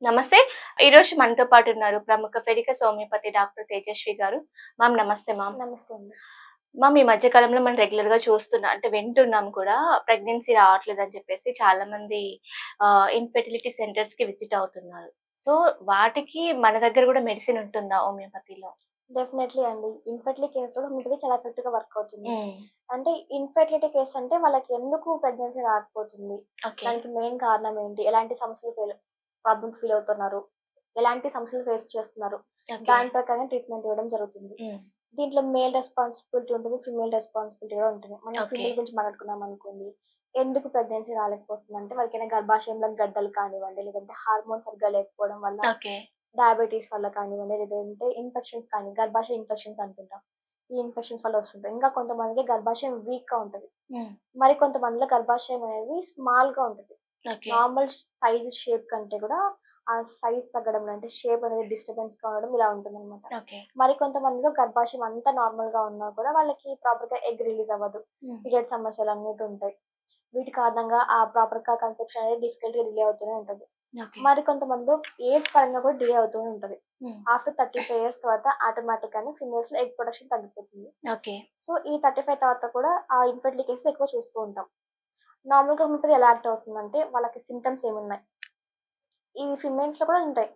నమస్తే. ఈరోజు మనతో పాటు ఉన్నారు ప్రముఖ ఫెరికస్ హోమియోపతి డాక్టర్ తేజస్వి గారు. మ్యామ్ నమస్తే మ్యామ్. నమస్తే అండి. మ్యామ్ ఈ మధ్య కాలంలో మనం రెగ్యులర్‌గా చూస్తున్నాం అంటే వింటున్నాం కూడా ప్రెగ్నెన్సీ రావట్లేదని చెప్పేసి చాలా మంది ఇన్‌ఫెర్టిలిటీ సెంటర్స్‌కి విజిట్ అవుతున్నారు. సో, వాటికి మన దగ్గర కూడా మెడిసిన్ ఉంటుందా హోమియోపతిలో? డెఫినెట్‌లీ అండి. ఇన్‌ఫెర్టిలిటీ కేస్‌లో హోమియోపతి చాలా ఎఫెక్టివ్‌గా వర్క్ అవుతుంది. హ్మ్. అంటే ఇన్‌ఫెర్టిలిటీ కేస్ అంటే వాళ్ళకి ఎందుకు ప్రెగ్నెన్సీ రాకపోతుంది? ఓకే. దానికి మెయిన్ కారణం ఏంటి? ఎలాంటి సమస్యలు ప్రాబ్లమ్స్ ఫీల్ అవుతున్నారు? ఎలాంటి సమస్యలు ఫేస్ చేస్తున్నారు? ఓకే. దాని ప్రకారం ట్రీట్మెంట్ ఇవ్వడం జరుగుతుంది. హ్మ్. దీంట్లో మేల్ రెస్పాన్సిబిలిటీ ఉంటుంది. ఫీమేల్ రెస్పాన్సిబిలిటీ కూడా ఉంటుంది. మనం ఓకే. ఫీమేల్ గురించి మాట్లాడుకున్నాం అనుకోండి. ఎందుకు ప్రెగ్నెన్సీ రాలేకపోతుందంటే వాళ్ళకైనా గర్భాశయంలో గడ్డలు కానివ్వండి, లేదంటే హార్మోన్స్ సరిగ్గా లేకపోవడం వల్ల, ఓకే. డయాబెటిస్ వల్ల కానివ్వండి, లేదంటే ఇన్ఫెక్షన్స్ కానీ గర్భాశయ ఇన్ఫెక్షన్స్ అంటుంటాం. ఈ ఇన్ఫెక్షన్స్ వల్ల వస్తుంటాయి. ఇంకా కొంతమందికి గర్భాశయం వీక్‌గా ఉంటది. హ్మ్. మరి కొంతమందిలో గర్భాశయం అనేది స్మాల్‌గా ఉంటది. ఓకే. నార్మల్ సైజ్ షేప్ కంటే కూడా ఆ సైజ్ తగ్గడం అంటే షేప్ అనేది డిస్టర్బెన్స్‌గా ఉండడం ఇలా ఉంటుందన్నమాట. ఓకే. మరి కొంతమందిలో గర్భాశయం అంతా నార్మల్‌గా ఉన్నా కూడా వాళ్ళకి ప్రాపర్‌గా ఎగ్ రిలీజ్ అవ్వదు. హ్మ్. పీరియడ్ సమస్యలు అనేటివి ఉంటాయి. వీటి కారణంగా ఆ ప్రాపర్‌గా కన్సెప్షన్ అనేది డిఫికల్ట్‌గా డిలే అవుతూనే ఉంటది. ఓకే. మరి కొంతమందిలో ఏజ్ పరంగా కూడా డిలే అవుతూనే ఉంటది. హ్మ్. ఆఫ్టర్ 35 ఇయర్స్ తర్వాత ఆటోమేటిక్‌గానే ఫిమేల్స్‌లో ఎగ్ ప్రొడక్షన్ తగ్గిపోతుంది. ఓకే. సో, ఈ 35 తర్వాత కూడా ఆ ఇన్‌ఫెర్టిలిటీ కేసెస్ ఎక్కువ చూస్తూ ఉంటాం. నార్మల్‌గా హోమియోపతి ఎలా యాక్ట్ అవుతుందంటే వాళ్ళకి సింప్టమ్స్ ఏమున్నాయి? ఈ ఫిమేల్స్‌లో కూడా ఉంటాయి.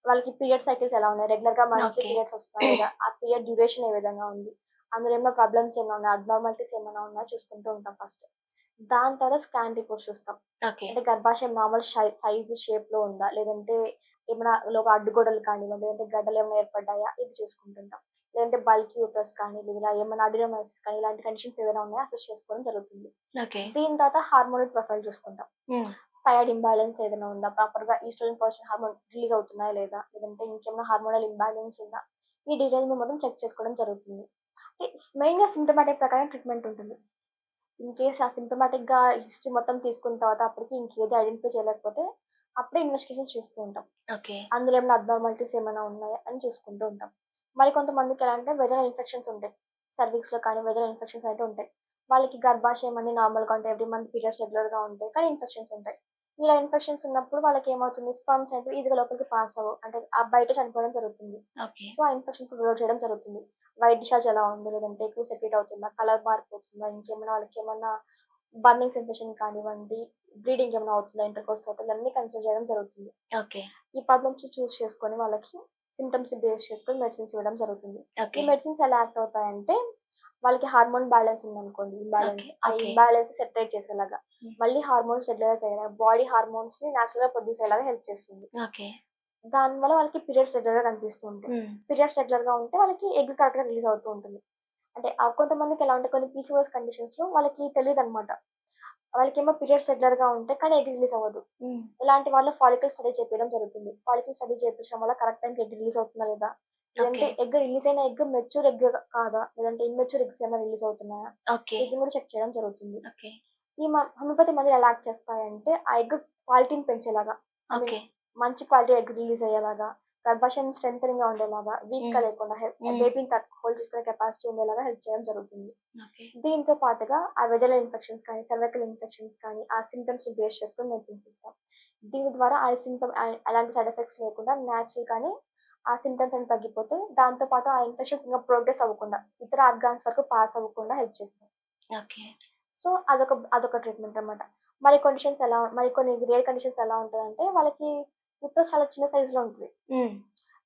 వాళ్ళకి పీరియడ్ సైకిల్స్ ఎలా ఉన్నాయి? రెగ్యులర్‌గా మంత్లీ ఓకే. పీరియడ్స్ వస్తున్నాయా లేదా? ఆ పీరియడ్ డ్యూరేషన్ ఏ విధంగా ఉంది? అందులో ఏమైనా ప్రాబ్లమ్స్ ఏమైనా ఉన్నాయా? అబ్నార్మాలిటీస్ ఏమైనా ఉన్నాయా? చూసుకుంటూ ఉంటాం ఫస్ట్. దాని తర్వాత స్కాన్ రిపోర్ట్స్ చూస్తాం. ఓకే. అంటే గర్భాశయం నార్మల్ సైజ్ షేప్‌లో ఉందా? లేదంటే ఏమైనా లోపల అడ్డుగోడలు కానివ్వండి, లేదంటే గడ్డలేమైనా ఏర్పడ్డాయా? ఇది చూసుకుంటుంటాం. లేదంటే బల్కీ యూట్రస్ కానీ, లేదా ఏమైనా అడినోమైసిస్ కానీ ఇలాంటి కండిషన్స్ ఏదైనా ఉన్నాయా అసెస్ చేసుకోవడం జరుగుతుంది. ఓకే. దీని తర్వాత హార్మోనల్ ప్రొఫైల్ చూసుకుంటాం. హ్మ్. థైరాయిడ్ ఇంబాలెన్స్ ఏదైనా ఉందా? ప్రాపర్‌గా ఈస్ట్రోజన్, ప్రొజెస్టెరాన్ హార్మోన్ రిలీజ్ అవుతున్నాయా లేదా? లేదంటే ఇంకేమైనా హార్మోనల్ ఇంబాలెన్స్ ఉందా? ఈ డీటెయిల్స్ మొత్తం చెక్ చేసుకోవడం జరుగుతుంది. మెయిన్‌గా సింప్టమాటిక్ ప్రకారం ట్రీట్మెంట్ ఉంటుంది. ఇన్ కేస్ ఆ సింప్టమాటిక్‌గా హిస్టరీ మొత్తం తీసుకున్న తర్వాత అప్పటికి ఇంకేది ఐడెంటిఫై చేయలేకపోతే అప్పుడే ఇన్వెస్టిగేషన్స్ చూస్తూ ఉంటాం. ఓకే. అందులో ఏమైనా అబ్నార్మాలిటీస్ ఏమైనా ఉన్నాయా అని చూసుకుంటూ ఉంటాం. మరి కొంతమందికి ఎలా అంటే వెజైనల్ ఇన్ఫెక్షన్స్ ఉంటాయి. సర్విక్స్‌లో కానీ వెజైనల్ ఇన్ఫెక్షన్స్ అనేవి ఉంటాయి. వాళ్ళకి గర్భాశయం అన్ని నార్మల్‌గా ఉంటాయి. ఎవ్రీ మంత్ పీరియడ్స్ రెగ్యులర్‌గా ఉంటాయి. కానీ ఇన్ఫెక్షన్స్ ఉంటాయి. ఇలా ఇన్ఫెక్షన్స్ ఉన్నప్పుడు వాళ్ళకి ఏమవుతుంది స్పెర్మ్స్ అనేవి ఈజీగా లోపలికి పాస్ అవ్వవు. అంటే ఆ బయట చనిపోవడం జరుగుతుంది. ఓకే. సో, ఆ ఇన్ఫెక్షన్స్ ప్రొవైడ్ చేయడం జరుగుతుంది. వైట్ డిశ్చార్జ్ ఎలా ఉంది? లేదంటే ఎక్కువ సెక్రీట్ అవుతుందా? కలర్ మారిపోతుందా? ఇంకేమైనా వాళ్ళకేమన్నా బర్నింగ్ సెన్సేషన్ కానివ్వండి, బ్లీడింగ్ ఏమైనా అవుతుందా? ఇంటర్‌కోర్స్ తర్వాత ఇవన్నీ కన్సిడర్ చేయడం జరుగుతుంది. ఓకే. ఈ ప్రాబ్లమ్స్ చూస్ చేసుకొని వాళ్ళకి సింప్టమ్స్ బేస్ చేసుకొని మెడిసిన్స్ ఇవ్వడం జరుగుతుంది. ఈ ఓకే. మెడిసిన్స్ ఎలా యాక్ట్ అవుతాయంటే, వాళ్ళకి హార్మోన్ బ్యాలెన్స్ ఉందనుకోండి, ఓకే. ఆ ఓకే. ఇంబాలెన్స్ సెపరేట్ చేసేలాగా, హ్మ్. మళ్ళీ హార్మోన్స్ రెగ్యులరైజ్ అయ్యేలాగా, బాడీ హార్మోన్స్‌ని నేచురల్‌గా ప్రొడ్యూస్ అయ్యేలాగా హెల్ప్ చేస్తుంది. ఓకే. దానివల్ల వాళ్ళకి పీరియడ్స్ రెగ్యులర్‌గా కనిపిస్తూ ఉంటాయి. హ్మ్. పీరియడ్స్ రెగ్యులర్‌గా ఉంటే వాళ్ళకి ఎగ్ కరెక్ట్‌గా రిలీజ్ అవుతూ ఉంటుంది. అంటే కొంతమందికి ఎలా అంటే కొన్ని పీసీఓఎస్ కండిషన్స్‌లో వాళ్ళకి తెలీదనమాట. వాళ్ళకేమో పీరియడ్స్ రెగ్యులర్‌గా ఉంటాయి. కానీ ఎగ్ రిలీజ్ అవ్వదు. హ్మ్. ఇలాంటి వాళ్ళు ఫాలికల్ స్టడీ చేపియడం జరుగుతుంది. ఫాలికల్ స్టడీ చేపించడం వల్ల కరెక్ట్ టైంకి ఎగ్ రిలీజ్ అవుతుందా లేదా? ఓకే. లేదంటే ఎగ్ రిలీజ్ అయిన ఎగ్ మెచ్యూర్ ఎగ్ కాదా? లేదంటే ఇమ్మెచ్యూర్ ఎగ్స్ ఏమైనా రిలీజ్ అవుతున్నాయా? ఓకే. వీటిని కూడా చెక్ చేయడం జరుగుతుంది. ఓకే. ఈ హోమియోపతి మందులు ఎలా యాక్ట్ చేస్తాయంటే ఆ ఎగ్ క్వాలిటీని పెంచేలాగా, ఐ మీన్ ఓకే. మంచి క్వాలిటీ ఎగ్ రిలీజ్ అయ్యేలాగా, గర్భాశయం స్ట్రెంథెనింగ్‌గా ఉండేలాగా, వీక్‌గా హ్మ్. లేకుండా హ్మ్. బేబీని హోల్డ్ చేసుకునే కెపాసిటీ ఉండేలాగా హెల్ప్ చేయడం జరుగుతుంది. ఓకే. దీంతో పాటుగా ఆ వెజైనల్ ఇన్ఫెక్షన్స్ కానీ, సర్వైకల్ ఇన్ఫెక్షన్స్ కానీ, ఆ సింప్టమ్స్‌ని బేస్ చేసుకొని మెడిసిన్స్ ఇస్తాం. దీని ద్వారా ఆ ఎలాంటి సైడ్ ఎఫెక్ట్స్ లేకుండా నేచురల్‌గానే ఆ సింప్టమ్స్ అన్ని తగ్గిపోతే, దాంతో పాటు ఆ ఇన్ఫెక్షన్స్ ఇంకా ప్రోగ్రెస్ అవ్వకుండా, ఇతర ఆర్గాన్స్ వరకు పాస్ అవ్వకుండా హెల్ప్ చేస్తాయి. ఓకే. సో, అదొక ట్రీట్మెంట్ అన్నమాట. మరి కొన్ని రేర్ కండిషన్స్ ఎలా ఉంటదంటే, వాళ్ళకి యూట్రస్ చాలా చిన్న సైజ్‌లో ఉంటది. హ్మ్.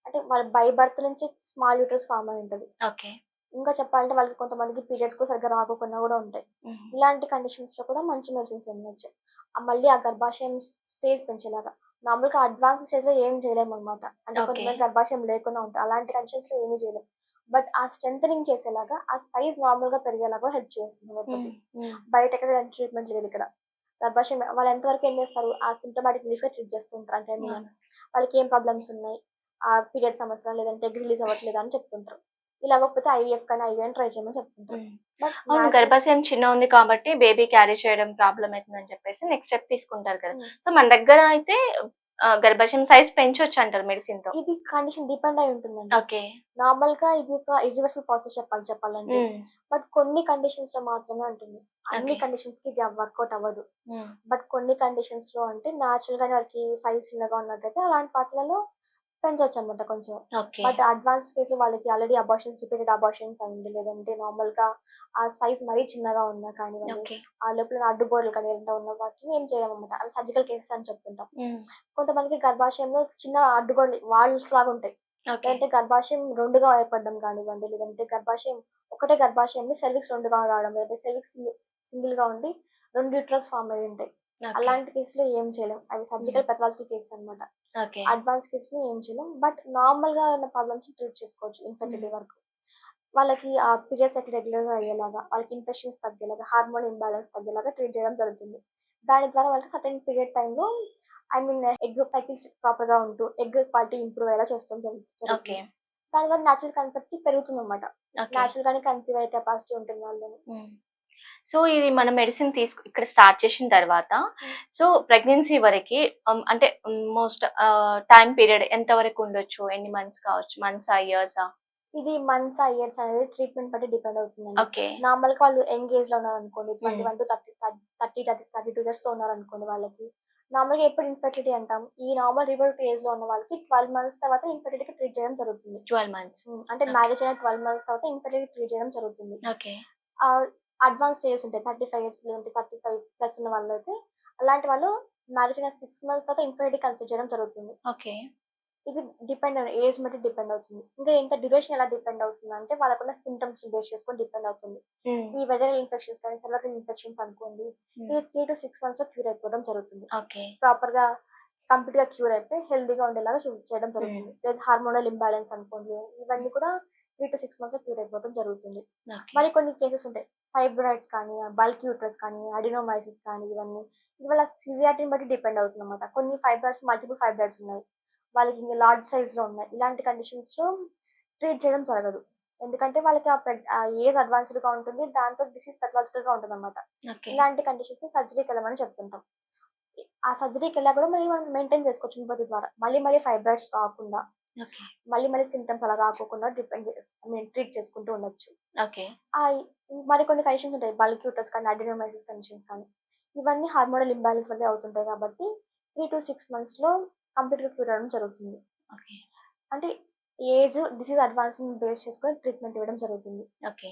అంటే వాళ్ళ బై బర్త్ నుంచి స్మాల్ యూట్రస్ ఫార్మ్ అయి ఉంటది. ఓకే. ఇంకా చెప్పాలంటే వాళ్ళకి కొంతమందికి పీరియడ్స్ కూడా సరిగ్గా రాకోకుండా కూడా ఉంటాయి. హుహు. ఇలాంటి కండిషన్స్‌లో కూడా మంచి మెడిసిన్స్ ఇవ్వచ్చు. మళ్ళీ ఆ గర్భాశయం స్టేజ్ పెంచేలాగా. మామూలుగా అడ్వాన్స్ స్టేజ్‌లో ఏం చేయలేమనమాట. అంటే ఓకే. కొంతమంది గర్భాశయం లేకుండా ఉంటాయి. అలాంటి కండిషన్స్‌లో ఏమి చేయలేం. బట్ ఆ స్ట్రెంథెనింగ్ చేసేలాగా, ఆ సైజ్ నార్మల్‌గా పెరిగేలాగా హెల్ప్ చేస్తుంది హ్మ్. హోమియోపతి. హ్మ్. బయట ఎక్కడ ఇలాంటి ట్రీట్మెంట్ లేదిక్కడ. గర్భాశయం వాళ్ళు ఎంతవరకు ఏం చేస్తారు? ఆ సింప్టమాటిక్ రిలీఫ్‌గా ట్రీట్ చేస్తూ ఉంటారు. అంటే ఐ మీన్ అవును. వాళ్ళకి ఏం ప్రాబ్లమ్స్ ఉన్నాయి? పీరియడ్ సమస్య లేదంటే ఎగ్ రిలీజ్ అవ్వట్లేదా అని చెప్తుంటారు. ఇలా అవ్వకపోతే ఐవీఎఫ్ కానీ, ఐవీఎన్ ట్రై చేయమని చెప్తుంటారు. హ్మ్. బట్ అవును. మ్యాక్సిమం గర్భాశయం చిన్నగుంది కాబట్టి బేబీ క్యారీ చేయడం ప్రాబ్లమ్ అయితుందని చెప్పేసి నెక్స్ట్ స్టెప్ తీసుకుంటారు కదా! హ్మ్. సో, మన దగ్గర అయితే గర్భాశయం సైజ్ పెంచొచ్చు అంటారు మెడిసిన్ తో. ఇది కండిషన్ డిపెండ్ అయి ఉంటుందండి. ఓకే. నార్మల్ గా ఇది ఒక ఇర్రివర్సిబుల్ ప్రాసెస్ చెప్పాలంటే. బట్ కొన్ని కండిషన్స్ లో మాత్రమే ఉంటుంది. అన్ని ఓకే. కండిషన్స్ కి ఇది వర్కౌట్ అవ్వదు. హ్మ్. బట్ కొన్ని కండిషన్స్ లో అంటే న్యాచురల్ గానే వాళ్ళకి సైజ్ చిన్నగా ఉన్నట్టయితే అలాంటి వాటిలలో పెంచొచ్చు అనమాట కొంచెం. ఓకే. బట్ అడ్వాన్స్ కేసులో వాళ్ళకి ఆల్రెడీ రిపీటెడ్ అబార్షన్స్ అయింది, లేదంటే నార్మల్ గా ఆ సైజ్ మరీ చిన్నగా ఉన్నా కానివ్వండి, ఓకే. ఆ లోపల అడ్డుగోడలు కానీ ఏదైనా ఉన్న వాటిని ఏం చేయమన్నమాట. అవి సర్జికల్ కేసెస్ అని చెప్తుంటాం. హ్మ్. కొంతమందికి గర్భాశయంలో చిన్న అడ్డుగోడలు వాల్స్ లాగా ఉంటాయి. ఓకే. లేదంటే గర్భాశయం 2గా ఏర్పడడం కానివ్వండి, లేదంటే ఒకటే గర్భాశయంని సెర్విక్స్ 2గా రావడం, లేదంటే సెర్విక్స్ సింగిల్ గా ఉండి 2 యూట్రస్ ఫార్మ్ అయ్యి ఉంటాయి. ఓకే. అలాంటి కేసులో ఏం చేయలేం. అవి సర్జికల్ పెథలాజికల్ కేసెస్ అన్నమాట. ఓకే. అడ్వాన్స్ కేస్‌ని ఏం చేయలేం. బట్ నార్మల్‌గా ఉన్న ప్రాబ్లమ్స్ ట్రీట్ చేసుకోవచ్చు ఇన్ఫెర్టిలిటీ వరకు. వాళ్ళకి ఆ పీరియడ్స్ అయితే రెగ్యులర్‌గా అయ్యేలాగా, వాళ్ళకి ఇన్ఫెక్షన్స్ తగ్గేలాగా, హార్మోన్ ఇంబాలెన్స్ తగ్గేలాగా ట్రీట్ చేయడం జరుగుతుంది. దాని ద్వారా వాళ్ళకి సర్టెన్ పీరియడ్ టైమ్‌లో ఎగ్ సైకిల్స్ ప్రాపర్‌గా ఉంటూ, ఎగ్ క్వాలిటీ ఇంప్రూవ్ అయ్యేలా చేస్తాం ఓకే. జరుగుతుంది. దానివల్ల న్యాచురల్ కన్సెప్ట్ పెరుగుతుందన్నమాట. ఓకే. న్యాచురల్‌గానే కన్సీవ్ అయ్యే కెపాసిటీ ఉంటుంది వాళ్ళలో. హ్మ్. సో, ఇది మనం మెడిసిన్ ఇక్కడ స్టార్ట్ చేసిన తర్వాత సో, ప్రెగ్నెన్సీ వరకి అంటే మోస్ట్ టైమ్ పీరియడ్ ఎంత వరకు ఉండొచ్చు? ఎన్ని మంత్స్ కావచ్చు? మంత్సా? ఇయర్సా? ఇది మంత్సా, ఇయర్స్ అనేది ట్రీట్మెంట్ బట్టి డిపెండ్ అవుతుందండి. ఓకే. నార్మల్‌గా వాళ్ళు యంగ్ ఏజ్‌లో ఉన్నారనుకోండి, హ్మ్. 32 ఇయర్స్‌లో ఉన్నారనుకోండి వాళ్ళకి. నార్మల్‌గా ఎప్పుడు ఇన్ఫెర్టిలిటీ అంటాం? ఈ నార్మల్ రిప్రొడక్టివ్ ఏజ్‌లో ఉన్న వాళ్ళకి 12 మంత్స్ తర్వాత ఇన్ఫెర్టిలిటీకి ట్రీట్ చేయడం జరుగుతుంది. 12 మంత్స్. అంటే ఓకే. మ్యారేజ్ అయిన 12 మంత్స్ తర్వాత ఇన్ఫెర్టిలిటీ ట్రీట్ చేయడం జరుగుతుంది. ఓకే. అడ్వాన్స్ స్టేజెస్ ఉంటాయి. 35 ఇయర్స్ లేదంటే 35 ప్లస్ ఉన్న వాళ్ళైతే అలాంటి వాళ్ళు మ్యారేజ్ అయిన 6 మంత్స్ తర్వాత ఇన్ఫెర్టిలిటీ కన్సిడర్ చేయడం జరుగుతుంది. ఓకే. ఇది ఏజ్ బట్టి డిపెండ్ అవుతుంది. ఇంకా ఎంత డ్యూరేషన్ ఎలా డిపెండ్ అవుతుందంటే వాళ్ళకున్న సింప్టమ్స్‌ని బేస్ చేసుకొని డిపెండ్ అవుతుంది. హ్మ్. ఈ వెజైనల్ ఇన్ఫెక్షన్స్ కానీ, సర్వైకల్ ఇన్ఫెక్షన్స్ అనుకోండి, హ్మ్. ఇది 3-6 మంత్స్‌లో క్యూర్ అయిపోవడం జరుగుతుంది. ఓకే. ప్రాపర్‌గా కంప్లీట్‌గా క్యూర్ అయిపోయి హెల్తీగా ఉండేలాగా చేయడం హ్మ్. జరుగుతుంది. లేదా హార్మోనల్ ఇంబాలెన్స్ అనుకోండి, ఇవన్నీ కూడా 3-6 మంత్స్‌లో క్యూర్ అయిపోవడం జరుగుతుంది. ఓకే. మరి కొన్ని కేసెస్ ఉంటాయి. ఫైబ్రాయిడ్స్ కానీ, బల్క్ యూట్రస్ కానీ, అడినోమైసిస్ కానీ ఇవన్నీ. ఇది వాళ్ళ సివియారిటీని బట్టి డిపెండ్ అవుతుందన్నమాట. కొన్ని ఫైబ్రాయిడ్స్ మల్టిపుల్ ఫైబ్రాయిడ్స్ ఉన్నాయి. వాళ్ళకి ఇంక లార్జ్ సైజ్‌లో ఉన్నాయి. ఇలాంటి కండిషన్స్‌లో ట్రీట్ చేయడం జరగదు. ఎందుకంటే వాళ్ళకి ఆ ఏజ్ అడ్వాన్స్‌డ్‌గా ఉంటుంది. దాంతో డిసీజ్ పెథలాజికల్‌గా ఉంటుందన్నమాట. ఓకే. ఇలాంటి కండిషన్స్‌ని సర్జరీకెళ్ళమని చెప్తుంటాం. ఆ సర్జరీకెళ్ళా కూడా మళ్ళీ మనం మెయింటైన్ చేసుకోవచ్చు సింపతి ద్వారా. మళ్ళీ మళ్ళీ ఫైబ్రాయిడ్స్ రాకుండా, ఓకే. మళ్ళీ మళ్ళీ సింప్టమ్స్ అలా రాకోకుండా ట్రీట్ చేసుకుంటూ ఉండొచ్చు. ఓకే. ఆహ్, మరికొన్ని కండిషన్స్ ఉంటాయి. బల్క్ యూట్రస్ కానీ, అడినోమైసిస్ కండిషన్స్ కానీ. ఇవన్నీ హార్మోనల్ ఇంబాలెన్స్ వల్లే అవుతుంటాయి కాబట్టి 3-6 మంత్స్‌లో కంప్లీట్‌గా క్యూర్ అవ్వడం జరుగుతుంది. ఓకే. అంటే ఏజ్, డిసీజ్ అడ్వాన్స్‌ని బేస్ చేసుకొని ట్రీట్మెంట్ ఇవ్వడం జరుగుతుంది. ఓకే.